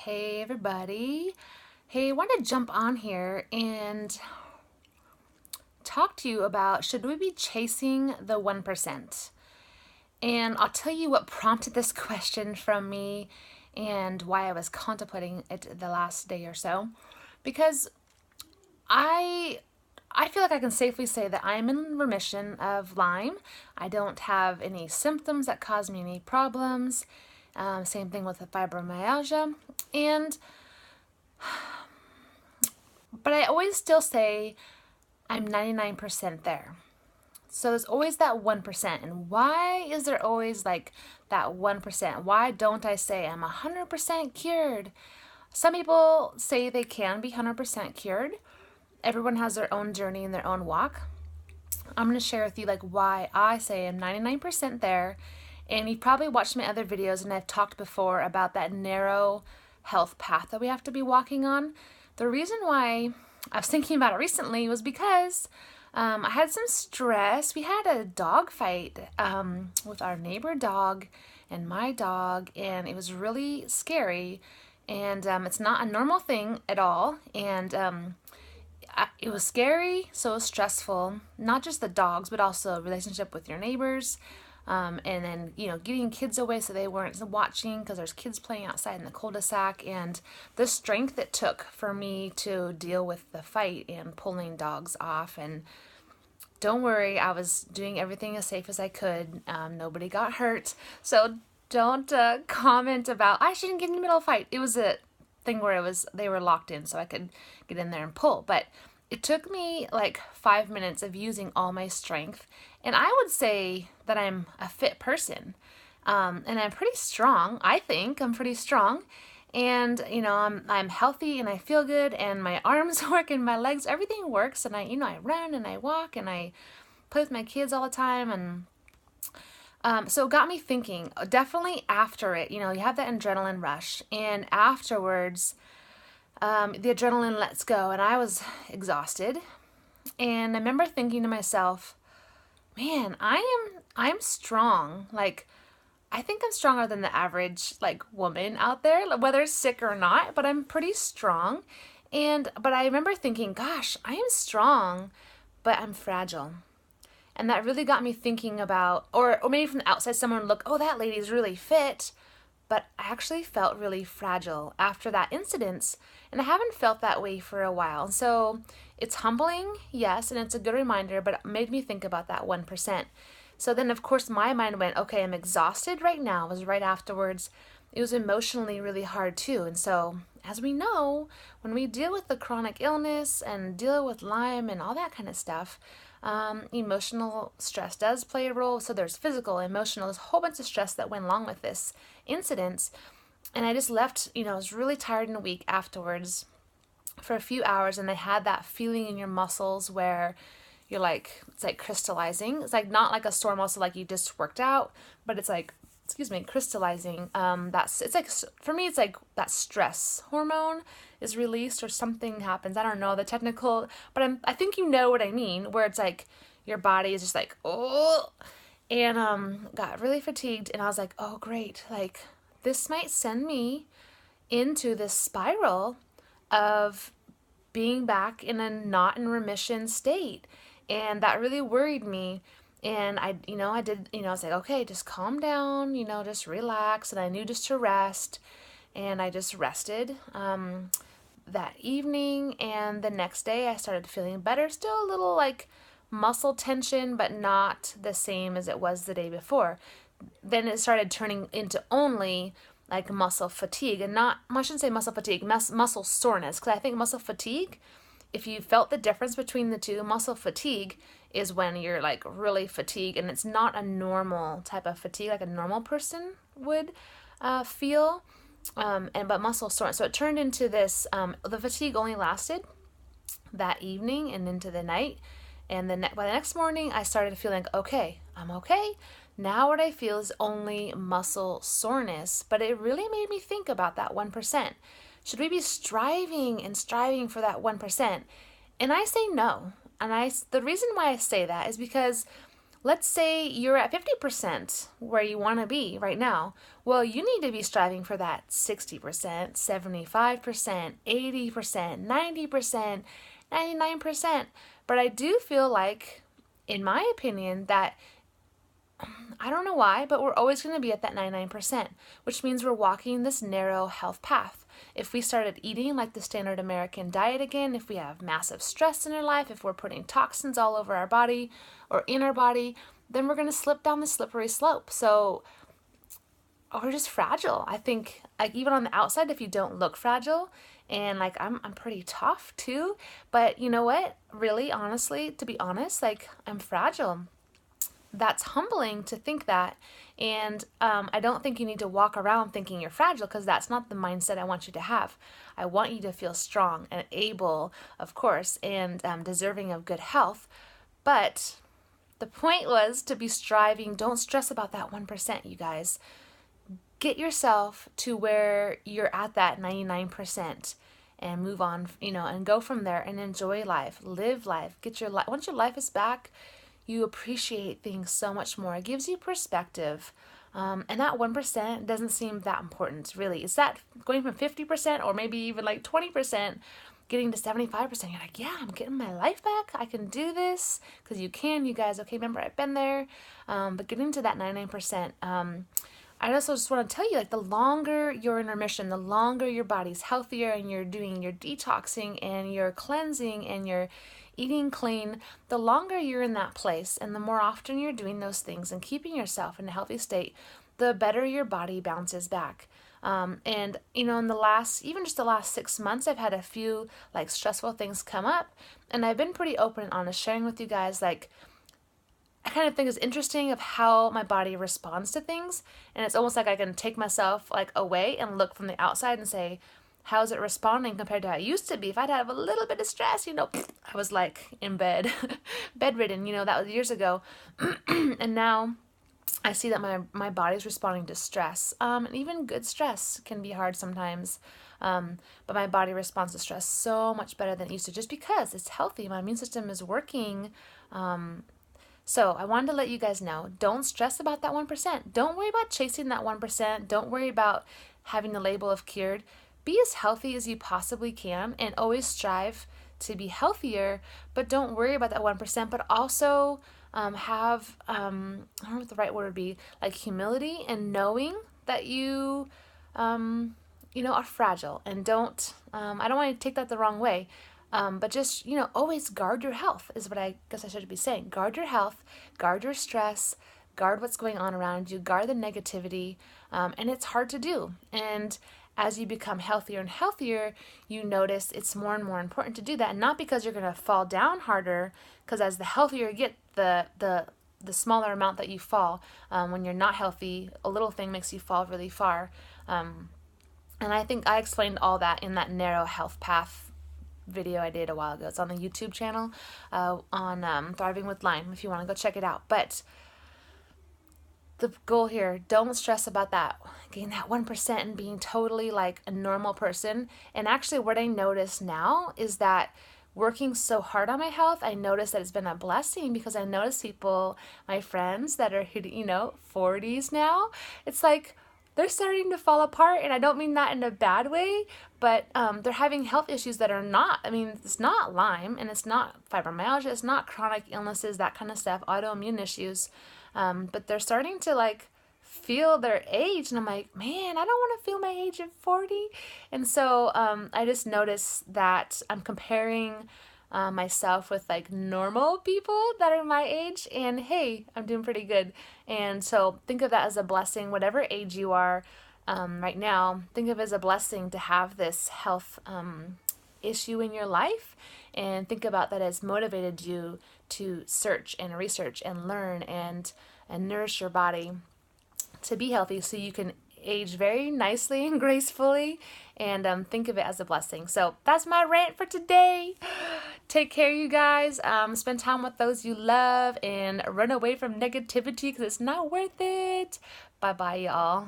Hey everybody. Hey, I want to jump on here and talk to you about should we be chasing the 1%? And I'll tell you what prompted this question from me and why I was contemplating it the last day or so. Because I I feel like I can safely say that I'm in remission of Lyme. I don't have any symptoms that cause me any problems. Same thing with the fibromyalgia. And But I always still say I'm 99% there. So there's always that 1%. And why is there always like that 1%? Why don't I say I'm 100% cured? Some people say they can be 100% cured. Everyone has their own journey and their own walk. I'm going to share with you like why I say I'm 99% there. And you've probably watched my other videos and I've talked before about that narrow health path that we have to be walking on. The reason why I was thinking about it recently was because I had some stress. We had a dog fight with our neighbor dog and my dog, and it was really scary. And it's not a normal thing at all. And it was scary, so stressful. Not just the dogs, but also a relationship with your neighbors. And then, getting kids away so they weren't watching because there's kids playing outside in the cul-de-sac. And the strength it took for me to deal with the fight and pulling dogs off. And don't worry, I was doing everything as safe as I could. Nobody got hurt. So don't comment about, I shouldn't get in the middle of a fight. It was a thing where they were locked in so I could get in there and pull. But it took me like 5 minutes of using all my strength. And I would say that I'm a fit person. And I'm pretty strong. I think I'm pretty strong. And, I'm healthy and I feel good and my arms work and my legs, everything works. And I run and I walk and I play with my kids all the time. And so it got me thinking, definitely after it, you have that adrenaline rush. And afterwards, the adrenaline lets go and I was exhausted. And I remember thinking to myself, man, I'm strong. Like, I think I'm stronger than the average like woman out there, whether sick or not, but I'm pretty strong. But I remember thinking, gosh, I am strong, but I'm fragile. And that really got me thinking about, or maybe from the outside, someone would look, oh, that lady's really fit. But I actually felt really fragile after that incident. And I haven't felt that way for a while. So it's humbling, yes, and it's a good reminder, but it made me think about that 1%. So then, of course, my mind went, okay, I'm exhausted right now. It was right afterwards. It was emotionally really hard too. And so, as we know, when we deal with the chronic illness and deal with Lyme and all that kind of stuff, emotional stress does play a role. So there's physical, emotional, there's a whole bunch of stress that went along with this incident. And I just left, I was really tired and weak afterwards for a few hours. And I had that feeling in your muscles where you're like, it's like crystallizing. It's like not like a sore muscle like you just worked out, but it's like, crystallizing. It's like, for me, it's like that stress hormone is released or something happens. I don't know the technical, but I think you know what I mean, where it's like your body is just like, oh, and got really fatigued. And I was like, oh, great. Like, this might send me into this spiral of being back in a not in remission state. And that really worried me. And I was like, okay, just calm down, just relax. And I knew just to rest. And I just rested that evening. And the next day I started feeling better. Still a little like muscle tension, but not the same as it was the day before. Then it started turning into only like muscle fatigue, and I shouldn't say muscle fatigue, muscle soreness, because I think muscle fatigue, if you felt the difference between the two, muscle fatigue is when you're like really fatigued and it's not a normal type of fatigue like a normal person would feel, but muscle soreness. So it turned into this, the fatigue only lasted that evening and into the night. And then by the next morning, I started feeling, okay, I'm okay. Now what I feel is only muscle soreness, but it really made me think about that 1%. Should we be striving for that 1%? And I say no. And the reason why I say that is because Let's say you're at 50% where you want to be right now. Well, you need to be striving for that 60%, 75%, 80%, 90%, 99%. But I do feel like, in my opinion, that I don't know why, but we're always going to be at that 99%, which means we're walking this narrow health path. If we started eating like the standard American diet again, if we have massive stress in our life, if we're putting toxins all over our body or in our body, then we're going to slip down the slippery slope. So we're just fragile. I think, like, even on the outside, if you don't look fragile, and like I'm pretty tough too, but you know what? Really, honestly, to be honest, like, I'm fragile. That's humbling to think that. And I don't think you need to walk around thinking you're fragile, because that's not the mindset I want you to have. I want you to feel strong and able, of course, and deserving of good health. But the point was to be striving. Don't stress about that 1%, you guys. Get yourself to where you're at that 99% and move on, and go from there and enjoy life, live life, get your life. Once your life is back, you appreciate things so much more. It gives you perspective. And that 1% doesn't seem that important, really. It's that going from 50% or maybe even like 20%, getting to 75%. You're like, yeah, I'm getting my life back. I can do this, because you can, you guys. Okay, remember, I've been there. But getting to that 99%, I also just want to tell you, like, the longer you're in remission, the longer your body's healthier and you're doing your detoxing and your cleansing and your eating clean, the longer you're in that place and the more often you're doing those things and keeping yourself in a healthy state, the better your body bounces back. And in the last 6 months, I've had a few like stressful things come up, and I've been pretty open and honest sharing with you guys, like, I kind of think it's interesting of how my body responds to things. And it's almost like I can take myself like away and look from the outside and say, how's it responding compared to how it used to be? If I'd have a little bit of stress, I was like in bed, bedridden, that was years ago. And now I see that my body's responding to stress. And even good stress can be hard sometimes. But my body responds to stress so much better than it used to, just because it's healthy. My immune system is working. So I wanted to let you guys know, don't stress about that 1%. Don't worry about chasing that 1%. Don't worry about having the label of cured. Be as healthy as you possibly can and always strive to be healthier, but don't worry about that 1%, but also have, I don't know what the right word would be, like humility and knowing that you, are fragile, and don't, I don't want to take that the wrong way. But just, always guard your health is what I guess I should be saying. Guard your health, guard your stress, guard what's going on around you, guard the negativity. And it's hard to do. And as you become healthier and healthier, you notice it's more and more important to do that. And not because you're going to fall down harder, because as the healthier you get, the smaller amount that you fall. When you're not healthy, a little thing makes you fall really far. And I think I explained all that in that narrow health path video I did a while ago. It's on the YouTube channel on Thriving with Lyme, if you want to go check it out. But the goal here, don't stress about that, getting that 1% and being totally like a normal person. And actually what I notice now is that working so hard on my health, I notice that it's been a blessing, because I notice people, my friends that are hitting, 40s now, it's like they're starting to fall apart. And I don't mean that in a bad way, but they're having health issues that are not, it's not Lyme, and it's not fibromyalgia, it's not chronic illnesses, that kind of stuff, autoimmune issues. But they're starting to like feel their age, and I'm like, man, I don't want to feel my age at 40. And so I just noticed that I'm comparing myself with like normal people that are my age, and hey, I'm doing pretty good. And so think of that as a blessing, whatever age you are right now. Think of it as a blessing to have this health issue in your life, and think about that as motivated you to search and research and learn and nourish your body to be healthy, so you can age very nicely and gracefully, and think of it as a blessing. So that's my rant for today. Take care, you guys. Spend time with those you love, and run away from negativity, because it's not worth it. Bye-bye, y'all.